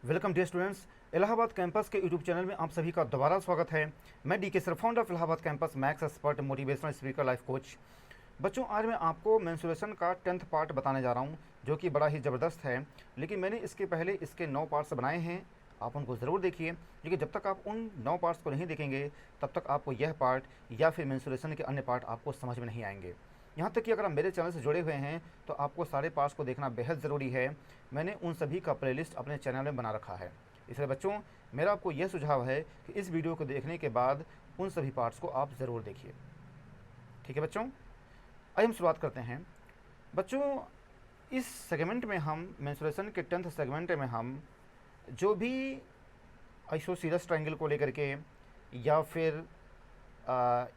Welcome dear students. Allahabad campus के YouTube channel में आप सभी का दोबारा स्वागत है। मैं DK sir, founder of Allahabad campus, maths expert, motivational speaker, life coach. बच्चों, आज मैं आपको मेंसुरेशन का 10th पार्ट बताने जा रहा हूं, जो कि बड़ा ही ज़बरदस्त है। लेकिन मैंने इसके पहले इसके 9 पार्ट्स बनाए हैं, आप उनको ज़रूर देखिए। लेकिन जब तक आप उन 9 पार्ट्स को नहीं देखेंगे, तब तक आपको यह पार्ट या फिर मेंसुरेशन के अन्य पार्ट आपको समझ में नहीं आएंगे। यहाँ तक कि अगर आप मेरे चैनल से जुड़े हुए हैं तो आपको सारे पार्ट्स को देखना बेहद ज़रूरी है। मैंने उन सभी का प्लेलिस्ट अपने चैनल में बना रखा है। इसलिए बच्चों, मेरा आपको यह सुझाव है कि इस वीडियो को देखने के बाद उन सभी पार्ट्स को आप ज़रूर देखिए। ठीक है बच्चों, आइए हम शुरुआत करते हैं। बच्चों, इस सेगमेंट में हम मेंसुरेशन के 10th सेगमेंट में हम जो भी आइसोसीलस ट्रायंगल को लेकर के या फिर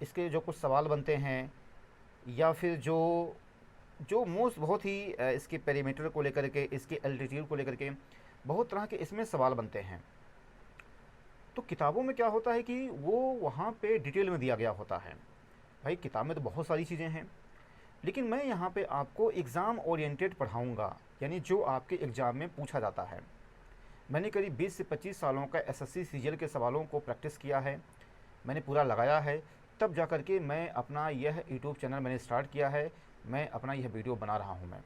इसके जो कुछ सवाल बनते हैं, या फिर जो जो मोस्ट बहुत ही इसके पेरीमीटर को लेकर के, इसके एल्टीट्यूड को लेकर के बहुत तरह के इसमें सवाल बनते हैं। तो किताबों में क्या होता है कि वो वहाँ पे डिटेल में दिया गया होता है। भाई, किताब में तो बहुत सारी चीज़ें हैं, लेकिन मैं यहाँ पे आपको एग्ज़ाम ओरिएंटेड पढ़ाऊँगा, यानी जो आपके एग्ज़ाम में पूछा जाता है। मैंने करीब 20 से 25 सालों का एसएससी सीजीएल के सवालों को प्रैक्टिस किया है, मैंने पूरा लगाया है, तब जा कर के मैं अपना यह यूट्यूब चैनल मैंने स्टार्ट किया है, मैं अपना यह वीडियो बना रहा हूँ मैं।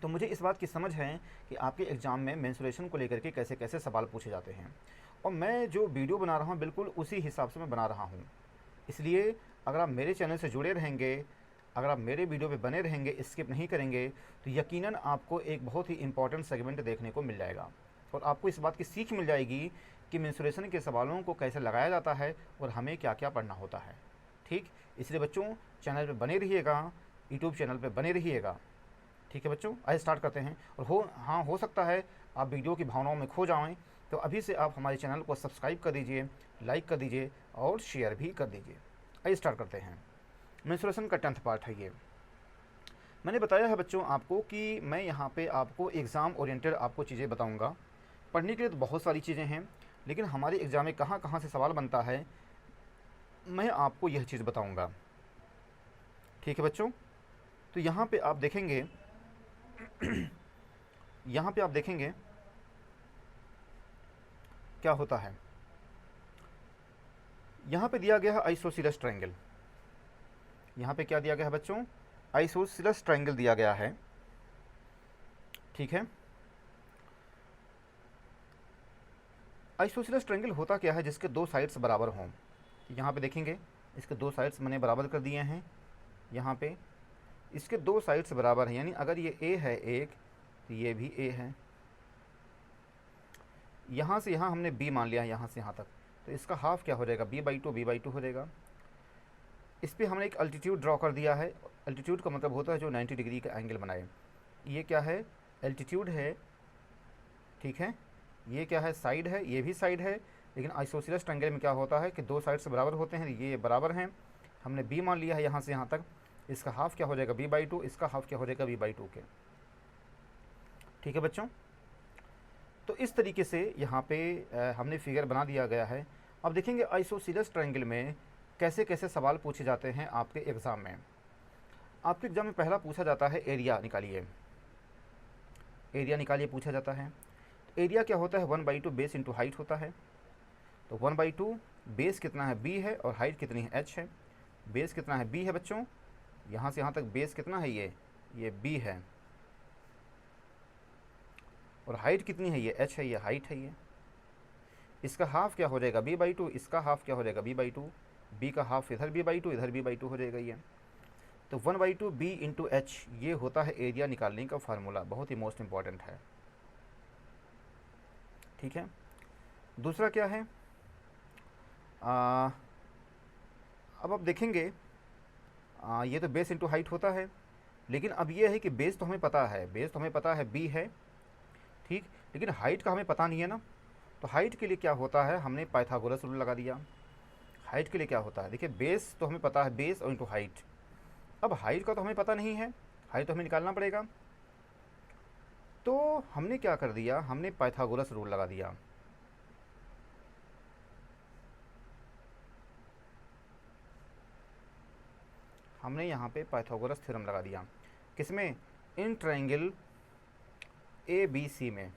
तो मुझे इस बात की समझ है कि आपके एग्ज़ाम में मेंसुरेशन को लेकर के कैसे कैसे सवाल पूछे जाते हैं, और मैं जो वीडियो बना रहा हूँ बिल्कुल उसी हिसाब से मैं बना रहा हूँ। इसलिए अगर आप मेरे चैनल से जुड़े रहेंगे, अगर आप मेरे वीडियो पे बने रहेंगे, स्किप नहीं करेंगे, तो यकीनन आपको एक बहुत ही इंपॉर्टेंट सेगमेंट देखने को मिल जाएगा, और आपको इस बात की सीख मिल जाएगी कि मेंसुरेशन के सवालों को कैसे लगाया जाता है और हमें क्या क्या पढ़ना होता है। ठीक, इसलिए बच्चों, चैनल पे बने रहिएगा, यूट्यूब चैनल पे बने रहिएगा। ठीक है बच्चों, आइए स्टार्ट करते हैं। और हो सकता है आप वीडियो की भावनाओं में खो जाएं, तो अभी से आप हमारे चैनल को सब्सक्राइब कर दीजिए, लाइक कर दीजिए और शेयर भी कर दीजिए। आइए स्टार्ट करते हैं। मेंसुरेशन का 10th पार्ट है ये। मैंने बताया है बच्चों आपको कि मैं यहाँ पे आपको एग्ज़ाम ओरिएंटेड आपको चीज़ें बताऊँगा। पढ़ने के लिए तो बहुत सारी चीज़ें हैं, लेकिन हमारे एग्ज़ाम में कहाँ कहाँ से सवाल बनता है, मैं आपको यह चीज़ बताऊँगा। ठीक है बच्चों, तो यहाँ पे आप देखेंगे यहाँ पे आप देखेंगे क्या होता है। यहाँ पे दिया गया है आइसोसीलस ट्रायंगल। यहाँ पे क्या दिया गया है बच्चों? आइसोसीलस ट्रायंगल दिया गया है। ठीक है, आइसोसीलस ट्रायंगल होता क्या है? जिसके दो साइड्स बराबर हों। यहाँ पे देखेंगे इसके दो साइड्स मैंने बराबर कर दिए हैं। यहाँ पे इसके दो साइड्स बराबर हैं, यानी अगर ये ए है एक, तो ये भी ए है। यहाँ से यहाँ हमने बी मान लिया है, यहाँ से यहाँ तक, तो इसका हाफ क्या हो जाएगा? b/2 हो जाएगा। इस पर हमने एक अल्टीट्यूड ड्रॉ कर दिया है। अल्टीट्यूड का मतलब होता है जो 90 डिग्री का एंगल बनाए। ये क्या है? एल्टीट्यूड है। ठीक है, ये क्या है? साइड है, ये भी साइड है। लेकिन आइसोसीलस ट्रायंगल में क्या होता है कि दो साइड्स बराबर होते हैं, ये बराबर हैं। हमने बी मान लिया है यहाँ से यहाँ तक, इसका हाफ क्या हो जाएगा? b/2, इसका हाफ क्या हो जाएगा? b/2 के। ठीक है बच्चों, तो इस तरीके से यहाँ पे हमने फिगर बना दिया गया है। अब देखेंगे आइसोसीलस ट्रायंगल में कैसे कैसे सवाल पूछे जाते हैं आपके एग्ज़ाम में। आपके एग्ज़ाम में पहला पूछा जाता है एरिया निकालिए। एरिया निकालिए पूछा जाता है। तो एरिया क्या होता है? 1/2 बेस इंटू हाइट होता है। तो 1/2 बेस कितना है? b है, और हाइट कितनी है? h है। बेस कितना है? b है बच्चों, यहाँ से यहाँ तक बेस कितना है? ये b है। और हाइट कितनी है? ये h है, ये हाइट है। ये इसका हाफ क्या हो जाएगा? b/2, इसका हाफ क्या हो जाएगा? b/2। b का हाफ इधर b/2, इधर b/2 हो जाएगा ये। तो 1/2 b इंटू एच, ये होता है एरिया निकालने का फार्मूला, बहुत ही मोस्ट इंपॉर्टेंट है। ठीक है, दूसरा क्या है? अब आप देखेंगे ये तो बेस इंटू हाइट होता है, लेकिन अब ये है कि बेस तो हमें पता है, बेस तो हमें पता है b है। ठीक, लेकिन हाइट का हमें पता नहीं है ना। तो हाइट के लिए क्या होता है? हमने पाइथागोरस रूल लगा दिया। हाइट के लिए क्या होता है? देखिए, बेस तो हमें पता है, बेस और इंटू हाइट। अब हाइट का तो हमें पता नहीं है, हाइट तो हमें निकालना पड़ेगा। तो हमने क्या कर दिया? हमने पाइथागोरस रूल लगा दिया। हमने यहाँ पे पाइथागोरस थ्योरम लगा दिया। किसमें? इन ट्रायंगल ABC में।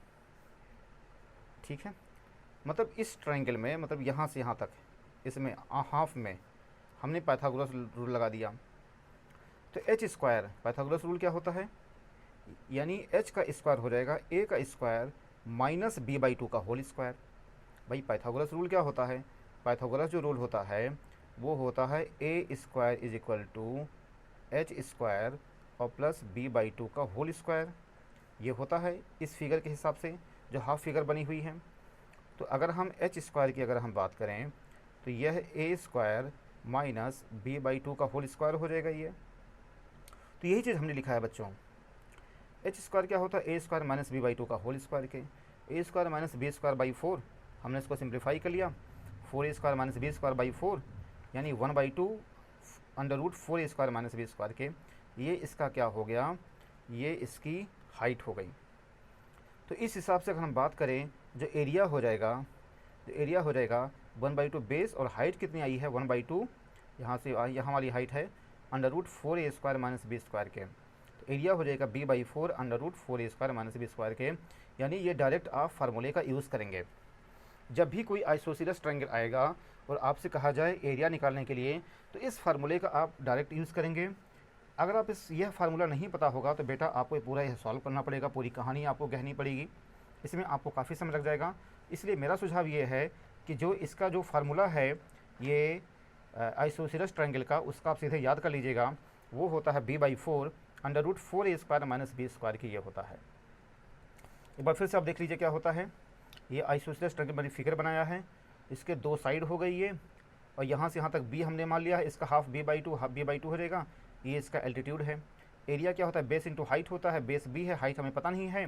ठीक है, मतलब इस ट्रायंगल में, मतलब यहाँ से यहाँ तक, इसमें हाफ में हमने पाइथागोरस रूल लगा दिया। तो एच स्क्वायर, पाइथागोरस रूल क्या होता है, यानी एच का स्क्वायर हो जाएगा ए का square minus B by two का होल स्क्वायर। भाई पाइथागोरस रूल क्या होता है, पाइथागोरस जो रूल होता है वो होता है a square is equal to h square और प्लस बी बाई टू का होल स्क्वायर। ये होता है इस फिगर के हिसाब से जो हाफ फिगर बनी हुई है। तो अगर हम एच स्क्वायर की अगर हम बात करें तो यह a square minus B by two का होल स्क्वायर हो जाएगा ये। तो यही चीज़ हमने लिखा है बच्चों। एच स्क्वायर क्या होता है, a square minus B by two का होल स्क्वायर के, a square minus B square by four, हमने इसको सिंप्लीफाई कर लिया, four a square minus B square by four, यानी 1/2 under root four a square minus B square के। ये इसका क्या हो गया, ये इसकी हाइट हो गई। तो इस हिसाब से अगर हम बात करें जो एरिया हो जाएगा, जो एरिया हो जाएगा 1/2 बेस, और हाइट कितनी आई है 1/2, यहाँ से यहाँ वाली हाइट है under root four a square minus B square के। तो एरिया हो जाएगा b/4 under root four a square minus B square के। यानी ये डायरेक्ट आप फार्मूले का यूज़ करेंगे जब भी कोई आइसोसेलेस ट्रायंगल आएगा और आपसे कहा जाए एरिया निकालने के लिए, तो इस फार्मूले का आप डायरेक्ट यूज़ करेंगे। अगर आप यह फार्मूला नहीं पता होगा तो बेटा आपको पूरा यह सॉल्व करना पड़ेगा, पूरी कहानी आपको कहनी पड़ेगी, इसमें आपको काफ़ी समय लग जाएगा। इसलिए मेरा सुझाव ये है कि जो इसका जो फार्मूला है ये आइसोसेलेस ट्रायंगल का, उसका आप सीधे याद कर लीजिएगा। वो होता है b/4 under root four a square minus B square की, ये होता है। एक बार फिर से आप देख लीजिए क्या होता है। ये आइसोसेलेस ट्रायंगल मैंने फिगर बनाया है, इसके दो साइड हो गई ये, और यहाँ से यहाँ तक b हमने मान लिया है, इसका हाफ b/2 हो जाएगा। ये इसका एल्टीट्यूड है। एरिया क्या होता है, बेस इंटू हाइट होता है, बेस b है, हाइट हमें पता नहीं है।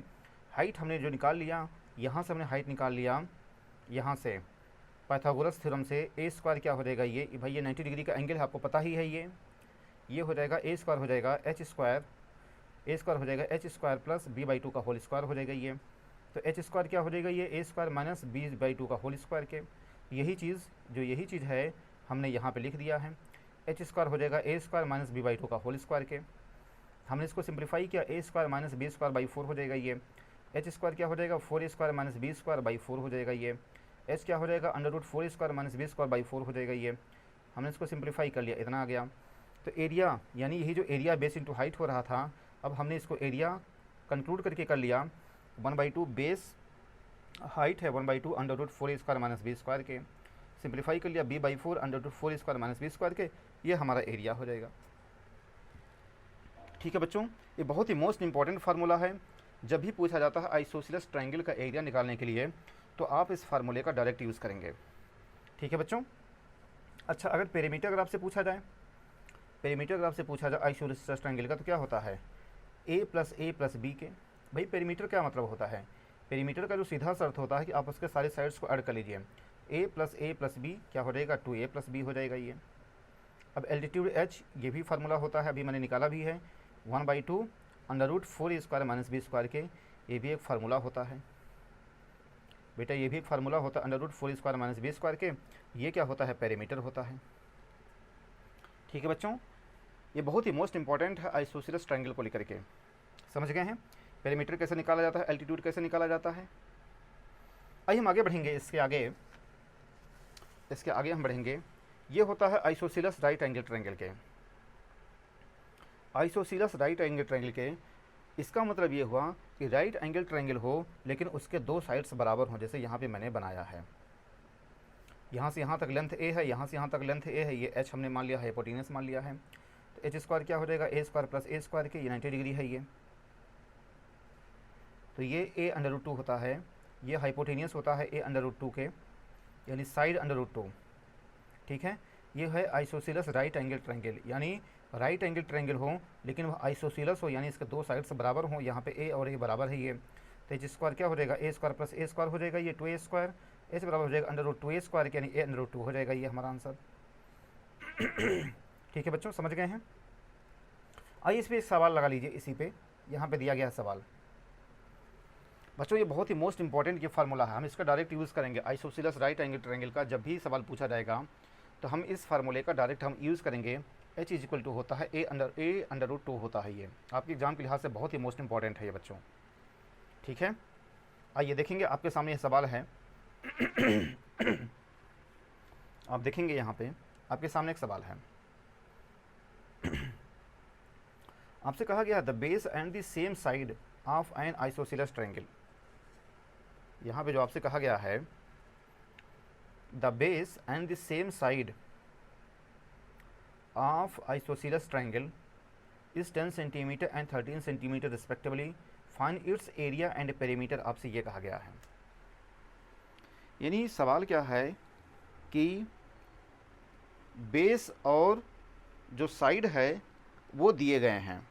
हाइट हमने जो निकाल लिया, यहाँ से हमने हाइट निकाल लिया, यहाँ से पाइथागोरस थ्योरम से ए स्क्वायर क्या हो जाएगा, ये भाई ये 90 डिग्री का एंगल है, आपको पता ही है। ये हो जाएगा ए स्क्वायर हो जाएगा एच स्क्वायर, ए स्क्वायर हो जाएगा एच स्क्वायर प्लस b/2 का होल स्क्वायर हो जाएगा ये। तो एच स्क्वायर क्या हो जाएगा, ये ए स्क्वायर माइनस b/2 का होल स्क्वायर के। यही चीज़ है हमने यहाँ पे लिख दिया है। एच स्क्वायर हो जाएगा ए स्क्वायर माइनस b/2 का होल स्क्वायर के। हमने इसको सिंप्लीफाई किया, a square minus B square by four हो जाएगा ये। एच स्क्वायर क्या हो जाएगा, four a square minus B square by four हो जाएगा ये। एच क्या हो जाएगा, under root four a square minus B square by four हो जाएगा ये। हमने इसको सिंप्लीफाई कर लिया, इतना आ गया। तो एरिया, यानी यही जो एरिया बेस इंटू हाइट हो रहा था, अब हमने इसको एरिया कंक्लूड करके कर लिया 1/2 बेस हाइट है 1/2 under root four a square minus B square के। सिंप्लीफाई कर लिया b/4 under root four a square minus B square के, ये हमारा एरिया हो जाएगा। ठीक है बच्चों, ये बहुत ही मोस्ट इंपॉर्टेंट फार्मूला है। जब भी पूछा जाता है आइसोसेलेस ट्रायंगल का एरिया निकालने के लिए, तो आप इस फार्मूले का डायरेक्ट यूज़ करेंगे। ठीक है बच्चों। अच्छा, अगर पेरीमीटर अगर आपसे पूछा जाए, आइसोसेलेस ट्रायंगल का, तो क्या होता है a प्लस बी के। भाई पेरीमीटर क्या मतलब होता है, पेरीमीटर का जो सीधा सा अर्थ होता है कि आप उसके सारे साइड्स को ऐड कर लीजिए। a प्लस बी क्या हो जाएगा, 2a प्लस बी हो जाएगा ये। अब एल्टीट्यूड h, ये भी फार्मूला होता है, अभी मैंने निकाला भी है, 1/2 under root four a square minus B square के। ये भी एक फार्मूला होता है बेटा, ये भी एक फार्मूला होता है under root four square minus B square के। ये क्या होता है, पेरीमीटर होता है। ठीक है बच्चों, ये बहुत ही मोस्ट इंपॉर्टेंट है आइसोसेलेस ट्रायंगल को लेकर के। समझ गए हैं पेरीमीटर कैसे निकाला जाता है, एल्टीट्यूड कैसे निकाला जाता है। आइए हम आगे बढ़ेंगे, इसके आगे हम बढ़ेंगे। ये होता है आइसोसेलेस राइट एंगल ट्रायंगल के। आइसोसेलेस राइट एंगल ट्रायंगल के, इसका मतलब ये हुआ कि राइट एंगल ट्रायंगल हो लेकिन उसके दो साइड्स बराबर हों, जैसे यहाँ पे मैंने बनाया है। यहाँ से यहाँ तक लेंथ a है, यहाँ से यहाँ तक लेंथ a है, ये h हमने मान लिया है, हाइपोटेनस मान लिया है। तो एच स्क्वायर क्या हो जाएगा, ए स्क्वायर प्लस ए स्क्वायर के, ये 90 डिग्री है ये। तो ये a अंडर रूट 2 होता है, ये हाइपोटेनियस होता है a अंडर रूट 2 के, यानी साइड अंडर रूट 2। ठीक है, ये है आइसोसेलेस राइट एंगल ट्रायंगल, यानी राइट एंगल ट्रायंगल हो लेकिन वह आइसोसेलेस हो, यानी इसके दो साइड्स बराबर हों। यहाँ पे a और a बराबर है ये। तो एच स्क्वायर क्या हो जाएगा, ए स्क्वायर प्लस ए स्क्वायर हो जाएगा ये, 2a स्क्वायर, एच बराबर हो जाएगा अंडर रूट 2a स्क्वायर के, यानी a अंडर रूट 2 हो जाएगा ये हमारा आंसर। ठीक है बच्चों, समझ गए हैं। आइए इस पर एक सवाल लगा लीजिए, इसी पे यहाँ पे दिया गया है सवाल। बच्चों ये बहुत ही मोस्ट इंपॉर्टेंट ये फार्मूला है, हम इसका डायरेक्ट यूज़ करेंगे। आइसोसेलेस राइट एंगल ट्रायंगल का जब भी सवाल पूछा जाएगा तो हम इस फार्मूले का डायरेक्ट हम यूज़ करेंगे। h इक्वल टू होता है a अंडर रूट 2 होता है ये। आपके एग्जाम के लिहाज से बहुत ही मोस्ट इंपॉर्टेंट है ये बच्चों। ठीक है, आइए देखेंगे, आपके सामने यह सवाल है। आप देखेंगे यहाँ पे आपके सामने एक सवाल है। आपसे कहा गया the base and the same side of N isosceles triangle. यहाँ पे जो आपसे कहा गया है, the base and the same side of isosceles triangle is 10 centimetre and 13 centimetre respectively, find its area and perimeter. आपसे ये कहा गया है। यानी सवाल क्या है कि बेस और जो साइड है वो दिए गए हैं।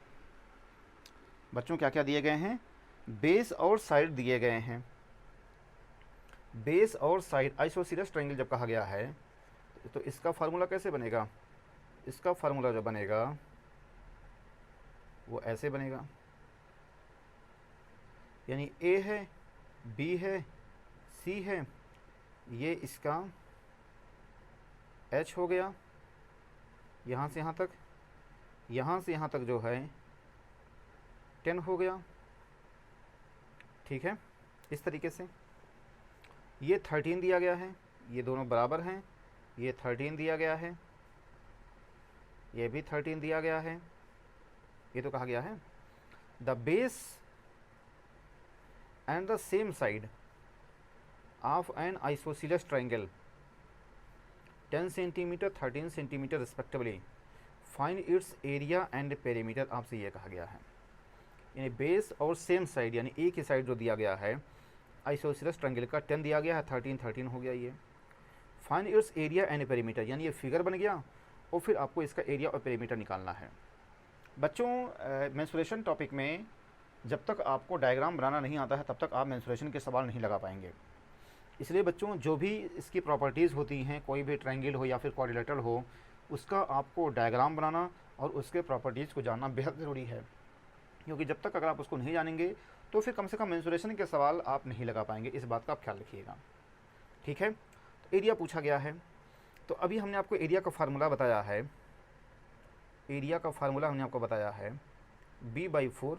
बच्चों क्या क्या दिए गए हैं? बेस और साइड दिए गए हैं। बेस और साइड आइसोसेलेस ट्रायंगल जब कहा गया है तो इसका फार्मूला कैसे बनेगा? इसका फार्मूला जो बनेगा वो ऐसे बनेगा, यानी ए है, बी है, सी है, ये इसका एच हो गया, यहाँ से यहाँ तक, यहाँ से यहाँ तक जो है 10 हो गया। ठीक है, इस तरीके से ये 13 दिया गया है, ये दोनों बराबर हैं। ये 13 दिया गया है, ये भी 13 दिया गया है। ये तो कहा गया है the base and the same side of N isosceles triangle 10 centimetre 13 centimetre respectively, find its area and perimeter. आपसे ये कहा गया है। यानी बेस और सेम साइड, यानी एक ही साइड जो दिया गया है आइसोसेलेस ट्रायंगल का 10 दिया गया है, 13 13 हो गया। ये find its area and perimeter, यानी ये फिगर बन गया और फिर आपको इसका एरिया और पेरीमीटर निकालना है। बच्चों मेंसुरेशन टॉपिक में जब तक आपको डायग्राम बनाना नहीं आता है तब तक आप मेंसुरेशन के सवाल नहीं लगा पाएंगे। इसलिए बच्चों जो भी इसकी प्रॉपर्टीज़ होती हैं, कोई भी ट्रायंगल हो या फिर क्वाड्रिलेटरल हो, उसका आपको डायग्राम बनाना और उसके प्रॉपर्टीज़ को जानना बेहद ज़रूरी है। क्योंकि जब तक अगर आप उसको नहीं जानेंगे तो फिर कम से कम मेंसुरेशन के सवाल आप नहीं लगा पाएंगे। इस बात का आप ख्याल रखिएगा। ठीक है, तो एरिया पूछा गया है। तो अभी हमने आपको एरिया का फार्मूला बताया है। एरिया का फार्मूला हमने आपको बताया है b/4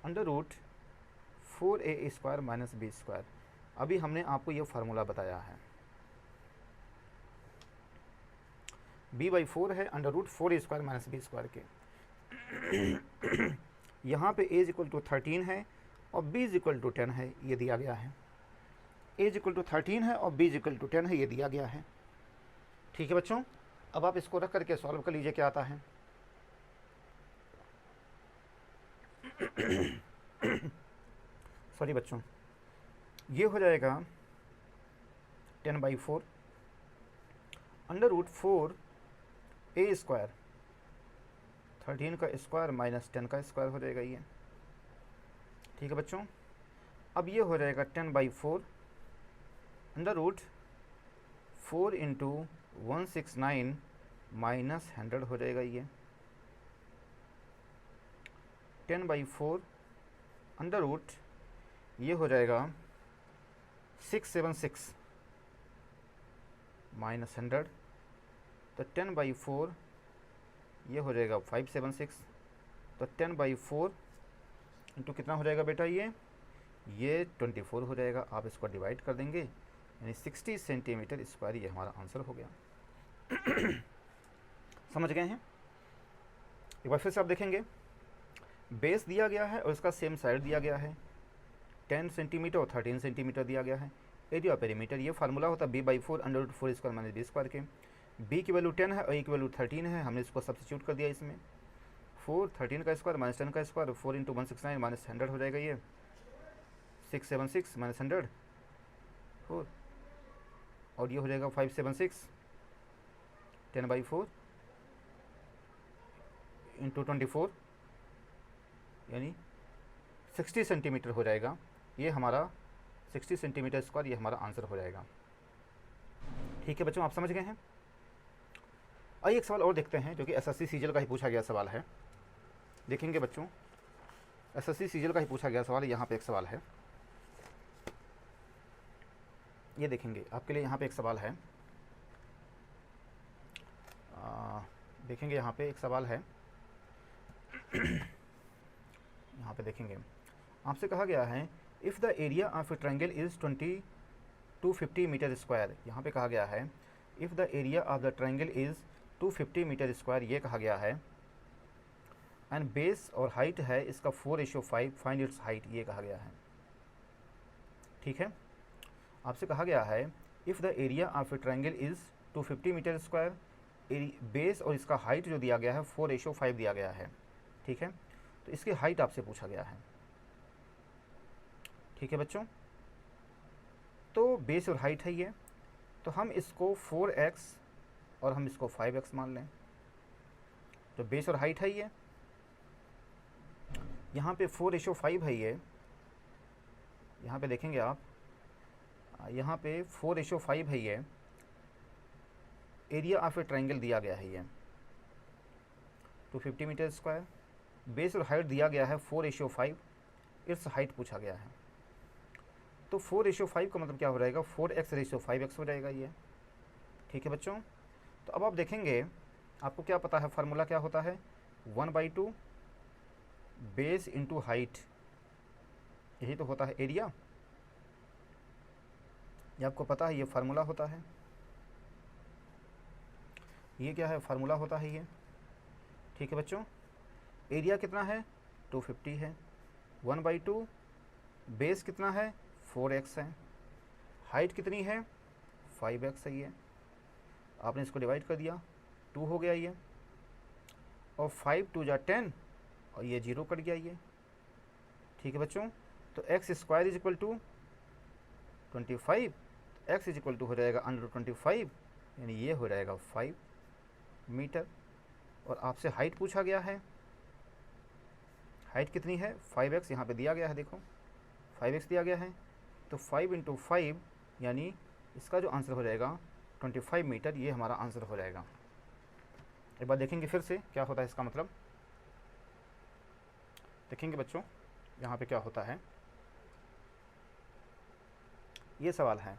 √4a² माइनस b²। अभी हमने आपको ये फार्मूला बताया है। b/4 है √4a² माइनस b² के। यहाँ पे a = 13 है और b = 10 है, ये दिया गया है। a = 13 है और b = 10 है, ये दिया गया है। ठीक है बच्चों, अब आप इसको रख करके सॉल्व कर लीजिए क्या आता है। सॉरी बच्चों, ये हो जाएगा 10/4 √4a², 13 का स्क्वायर माइनस 10 का स्क्वायर हो जाएगा ये। ठीक है बच्चों, अब ये हो जाएगा 10/4 √4 × 169 माइनस 100 हो जाएगा ये। 10/4 ये हो जाएगा 676 माइनस 100, तो 10/4 ये हो जाएगा 576। तो 10/4 इंटू कितना हो जाएगा बेटा? ये 24 हो जाएगा। आप इसको डिवाइड कर देंगे, यानी 60 सेंटीमीटर स्क्वायर, ये हमारा आंसर हो गया। समझ गए हैं? एक बार फिर से आप देखेंगे, बेस दिया गया है और इसका सेम साइड दिया गया है, 10 सेंटीमीटर और 13 सेंटीमीटर दिया गया है। एरिया और पेरीमीटर, ये फार्मूला होता है b/4 √4² माइनस b² के। b की वैल्यू 10 है और a की वैल्यू 13 है, हमने इसको सब्स्टिट्यूट कर दिया इसमें। 4 13 का स्क्वायर माइनस 10 का स्क्वायर, 4 × 169 माइनस 100 हो जाएगा ये। 676 माइनस 100 4, और ये हो जाएगा 576। 10/4 × 24 यानी 60 सेंटीमीटर हो जाएगा। ये हमारा 60 सेंटीमीटर स्क्वायर, ये हमारा आंसर हो जाएगा। ठीक है बच्चों, आप समझ गए हैं? आइए एक सवाल और देखते हैं जो कि एसएससी सीजीएल का ही पूछा गया सवाल है। देखेंगे बच्चों, एसएससी सीजीएल का ही पूछा गया सवाल। यहाँ पे एक सवाल है, ये देखेंगे आपके लिए। यहाँ पे एक सवाल है, देखेंगे यहाँ पे एक सवाल है। यहाँ पे देखेंगे, आपसे कहा गया है if the area of a triangle is 250 metre square, यहाँ पे कहा गया है if the area of the triangle is 250 metre square, ये कहा गया है। एंड बेस और हाइट है इसका 4:5, फाइंड इट्स हाइट, ये कहा गया है। ठीक है, आपसे कहा गया है if the area of a triangle is 250 metre square, base और इसका हाइट जो दिया गया है 4:5 दिया गया है। ठीक है, तो इसकी हाइट आपसे पूछा गया है। ठीक है बच्चों, तो बेस और हाइट है ये, तो हम इसको 4x और हम इसको 5x मान लें। तो बेस और हाइट है ये, यहाँ पे 4:5 है ये, यहाँ पे देखेंगे आप, यहाँ पे 4:5 है ये, एरिया ऑफ ए ट्रायंगल दिया गया है ये 250 मीटर स्क्वायर, बेस और हाइट दिया गया है 4:5, इट्स हाइट पूछा गया है। तो 4:5 का मतलब क्या हो जाएगा, 4x/5x हो जाएगा ये। ठीक है बच्चों, तो अब आप देखेंगे, आपको क्या पता है फार्मूला क्या होता है, 1/2 बेस इंटू हाइट, यही तो होता है एरिया, ये आपको पता है, ये फार्मूला होता है। ये क्या है, फार्मूला होता है ये। ठीक है बच्चों, एरिया कितना है 250 है, 1/2 बेस कितना है 4x है, हाइट कितनी है 5x है ये, आपने इसको डिवाइड कर दिया, 2 हो गया ये, और 5 2 जा 10 और ये 0 कट गया ये। ठीक है बच्चों, तो x square is equal to 25, x is equal to हो जाएगा √25, यानी ये हो जाएगा 5 मीटर। और आपसे हाइट पूछा गया है, हाइट कितनी है 5x, यहाँ पे दिया गया है, देखो 5x दिया गया है, तो 5 × 5 यानी इसका जो आंसर हो जाएगा 25 मीटर, ये हमारा आंसर हो जाएगा। एक बार देखेंगे फिर से क्या होता है इसका मतलब, देखेंगे बच्चों यहाँ पे क्या होता है। ये सवाल है,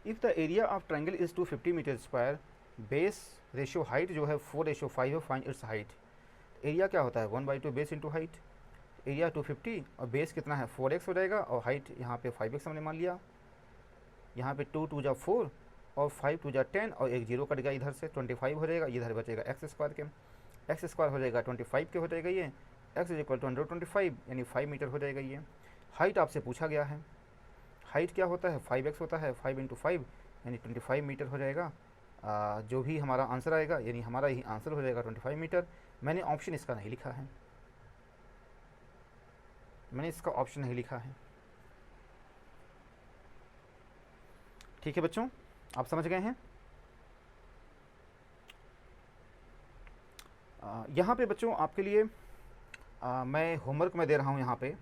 if the area of triangle is 250 metre square, base ratio height जो है 4:5 है, फाइंड इट्स हाइट। एरिया क्या होता है 1/2 बेस इंटू हाइट, एरिया 250 और बेस कितना है 4x हो जाएगा, और हाइट यहाँ पे 5x हमने मान लिया। यहाँ पे 2 2 जा 4 और 5 2 जा 10 और एक 0 कट गया इधर से, 25 हो जाएगा, इधर बचेगा x स्क्वायर के, x स्क्वायर हो जाएगा 25 के हो जाएगा ये, x इज इक्वल टू 125 यानी 5 मीटर हो जाएगा ये। हाइट आपसे पूछा गया है, हाइट क्या होता है 5x होता है, 5 × 5 यानी 25 मीटर हो जाएगा। जो भी हमारा आंसर आएगा यानी हमारा ही आंसर हो जाएगा 25 मीटर। मैंने ऑप्शन इसका नहीं लिखा है, मैंने इसका ऑप्शन नहीं लिखा है। ठीक है बच्चों, आप समझ गए हैं। यहाँ पे बच्चों आपके लिए मैं होमवर्क में दे रहा हूँ, यहाँ पे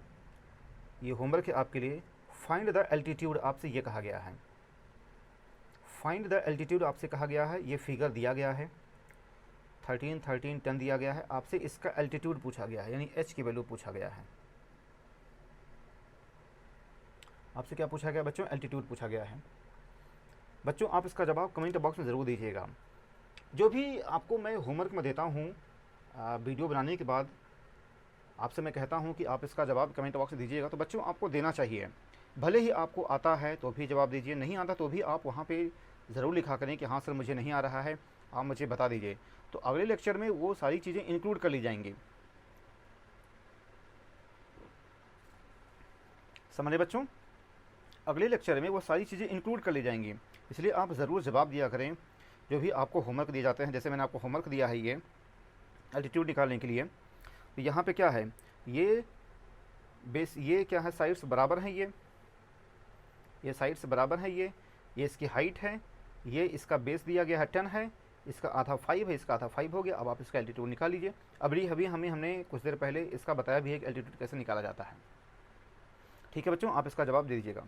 ये होमवर्क है आपके लिए। फाइंड द एल्टीट्यूड आपसे ये कहा गया है, फाइंड द एल्टीट्यूड आपसे कहा गया है। ये फिगर दिया गया है 13 13 10 दिया गया है, आपसे इसका एल्टीट्यूड पूछा गया है, यानी h की वैल्यू पूछा गया है। आपसे क्या पूछा गया बच्चों, एल्टीट्यूड पूछा गया है। बच्चों आप इसका जवाब कमेंट बॉक्स में ज़रूर दीजिएगा। जो भी आपको मैं होमवर्क में देता हूँ वीडियो बनाने के बाद, आपसे मैं कहता हूँ कि आप इसका जवाब कमेंट बॉक्स में दीजिएगा, तो बच्चों आपको देना चाहिए। भले ही आपको आता है तो भी जवाब दीजिए, नहीं आता तो भी आप वहाँ पे ज़रूर लिखा करें कि हाँ सर मुझे नहीं आ रहा है, आप मुझे बता दीजिए। तो अगले लेक्चर में वो सारी चीज़ें इंक्लूड कर ली जाएंगी। समझे बच्चों, अगले लेक्चर में वो सारी चीज़ें इंक्लूड कर ली जाएंगी, इसलिए आप ज़रूर जवाब दिया करें जो भी आपको होमवर्क दिए जाते हैं। जैसे मैंने आपको होमवर्क दिया है ये एल्टीट्यूड निकालने के लिए, तो यहाँ पे क्या है, ये बेस, ये क्या है, साइड्स बराबर हैं, ये साइड्स बराबर हैं, ये इसकी हाइट है, ये इसका बेस दिया गया है 10 है, इसका आधा 5 है, इसका आधा 5 हो गया। अब आप इसका एल्टीट्यूड निकाल लीजिए। अभी हमने कुछ देर पहले इसका बताया भी है कि एल्टीट्यूड कैसे निकाला जाता है। ठीक है बच्चों, आप इसका जवाब दे दीजिएगा।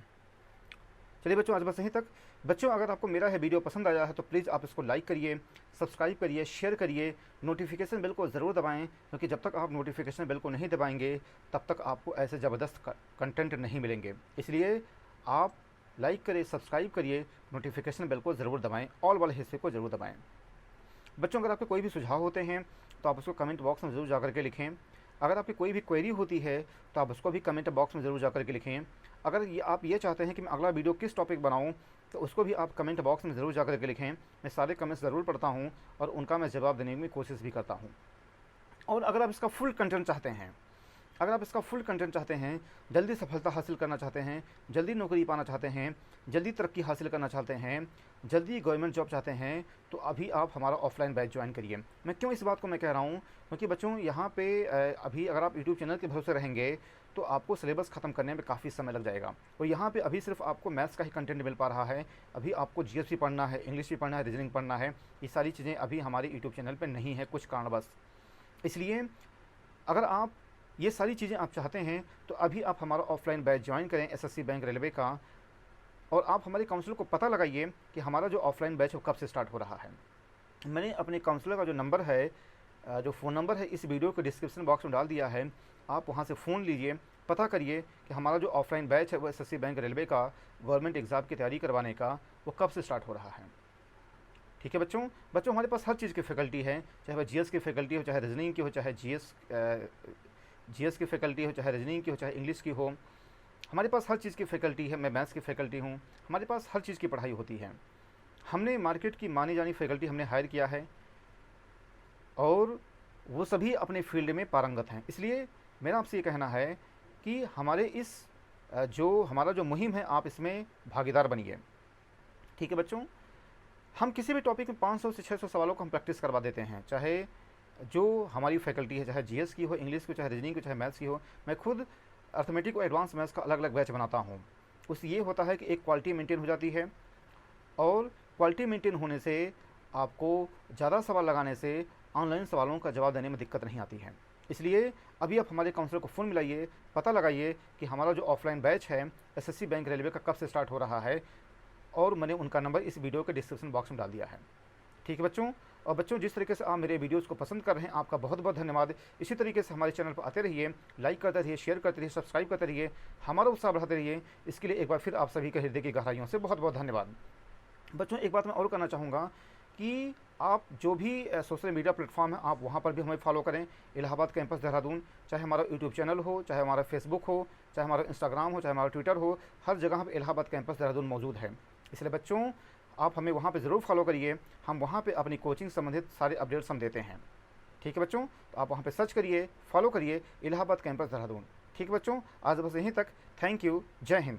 चलिए बच्चों आज बस यहीं तक। बच्चों अगर आपको मेरा है वीडियो पसंद आया है तो प्लीज़ आप इसको लाइक करिए, सब्सक्राइब करिए, शेयर करिए, नोटिफिकेशन बेल को ज़रूर दबाएं, क्योंकि जब तक आप नोटिफिकेशन बेल को नहीं दबाएंगे तब तक आपको ऐसे ज़बरदस्त कंटेंट नहीं मिलेंगे। इसलिए आप लाइक करिए, सब्सक्राइब करिए, नोटिफिकेशन बेल को ज़रूर दबाएँ, ऑल वाले हिस्से को ज़रूर दबाएँ। बच्चों अगर आपके कोई भी सुझाव होते हैं तो आप उसको कमेंट बॉक्स में ज़रूर जा करके लिखें। अगर आपकी कोई भी क्वेरी होती है तो आप उसको भी कमेंट बॉक्स में ज़रूर जा करके लिखें। अगर ये आप ये चाहते हैं कि मैं अगला वीडियो किस टॉपिक बनाऊँ, तो उसको भी आप कमेंट बॉक्स में ज़रूर जाकर के लिखें। मैं सारे कमेंट्स ज़रूर पढ़ता हूँ और उनका मैं जवाब देने की कोशिश भी करता हूँ। और अगर आप इसका फुल कंटेंट चाहते हैं, जल्दी सफलता हासिल करना चाहते हैं, जल्दी नौकरी पाना चाहते हैं, जल्दी तरक्की हासिल करना चाहते हैं, जल्दी गवर्नमेंट जॉब चाहते हैं, तो अभी आप हमारा ऑफलाइन बैच ज्वाइन करिए। मैं क्यों इस बात को मैं कह रहा हूँ, क्योंकि बच्चों यहाँ पे अभी अगर आप यूट्यूब चैनल के भरोसे रहेंगे तो आपको सिलेबस ख़त्म करने में काफ़ी समय लग जाएगा। और यहाँ पे अभी सिर्फ आपको मैथ्स का ही कंटेंट मिल पा रहा है। अभी आपको जीएस भी पढ़ना है, इंग्लिश भी पढ़ना है, रीजनिंग पढ़ना है। ये सारी चीज़ें अभी हमारे यूट्यूब चैनल पर नहीं है कुछ कारणवश। इसलिए अगर आप ये सारी चीज़ें आप चाहते हैं तो अभी आप हमारा ऑफलाइन बैच ज्वाइन करें एसएससी बैंक रेलवे का, और आप हमारे काउंसलर को पता लगाइए कि हमारा जो ऑफलाइन बैच वो कब से स्टार्ट हो रहा है। मैंने अपने काउंसलर का जो नंबर है, जो फ़ोन नंबर है, इस वीडियो के डिस्क्रिप्शन बॉक्स में डाल दिया है। आप वहाँ से फ़ोन लीजिए, पता करिए कि हमारा जो ऑफलाइन बैच है वो एसएससी बैंक रेलवे का गवर्नमेंट एग्ज़ाम की तैयारी करवाने का वो कब से स्टार्ट हो रहा है। ठीक है बच्चों हमारे पास हर चीज़ की फैकल्टी है, चाहे वह जीएस की फैकल्टी हो, चाहे रीजनिंग की हो, चाहे जीएस की फैकल्टी हो, चाहे रीजनिंग की हो, चाहे इंग्लिश की हो। हमारे पास हर चीज़ की फैकल्टी है। मैं मैथ्स की फैकल्टी हूँ। हमारे पास हर चीज़ की पढ़ाई होती है। हमने मार्केट की मानी जानी फैकल्टी हमने हायर किया है और वो सभी अपने फील्ड में पारंगत हैं। इसलिए मेरा आपसे ये कहना है कि हमारे इस हमारा जो मुहिम है आप इसमें भागीदार बनिए। ठीक है बच्चों, हम किसी भी टॉपिक में 500 से 600 सवालों को हम प्रैक्टिस करवा देते हैं, चाहे जो हमारी फैकल्टी है, चाहे जीएस की हो, इंग्लिश की, चाहे रीजनिंग की, चाहे मैथ्स की हो। मैं खुद अर्थमेटिक और एडवांस मैथ्स का अलग अलग बैच बनाता हूँ। उससे ये होता है कि एक क्वालिटी मेंटेन हो जाती है, और क्वालिटी मेंटेन होने से आपको ज़्यादा सवाल लगाने से ऑनलाइन सवालों का जवाब देने में दिक्कत नहीं आती है। इसलिए अभी आप हमारे काउंसलर को फ़ोन मिलाइए, पता लगाइए कि हमारा जो ऑफलाइन बैच है एसएससी बैंक रेलवे का कब से स्टार्ट हो रहा है, और मैंने उनका नंबर इस वीडियो के डिस्क्रिप्शन बॉक्स में डाल दिया है। ठीक है बच्चों, और बच्चों जिस तरीके से आप मेरे वीडियोस को पसंद कर रहे हैं, आपका बहुत बहुत धन्यवाद। इसी तरीके से हमारे चैनल पर आते रहिए, लाइक करते रहिए, शेयर करते रहिए, सब्सक्राइब करते रहिए, हमारा उत्साह बढ़ाते रहिए। इसके लिए एक बार फिर आप सभी के हृदय की गहराइयों से बहुत बहुत धन्यवाद। बच्चों एक बात मैं और करना चाहूँगा कि आप जो भी सोशल मीडिया प्लेटफॉर्म है आप वहाँ पर भी हमें फॉलो करें, इलाहाबाद कैंपस देहरादून। चाहे हमारा यूट्यूब चैनल हो, चाहे हमारा फेसबुक हो, चाहे हमारा इंस्टाग्राम हो, चाहे हमारा ट्विटर हो, हर जगह पर इलाहाबाद कैंपस देहरादून मौजूद है। इसलिए बच्चों आप हमें वहाँ पे ज़रूर फॉलो करिए। हम वहाँ पे अपनी कोचिंग संबंधित सारे अपडेट्स हम देते हैं। ठीक है बच्चों, तो आप वहाँ पे सर्च करिए, फॉलो करिए इलाहाबाद कैंपस देहरादून। ठीक है बच्चों, आज बस यहीं तक। Thank you. जय हिंद।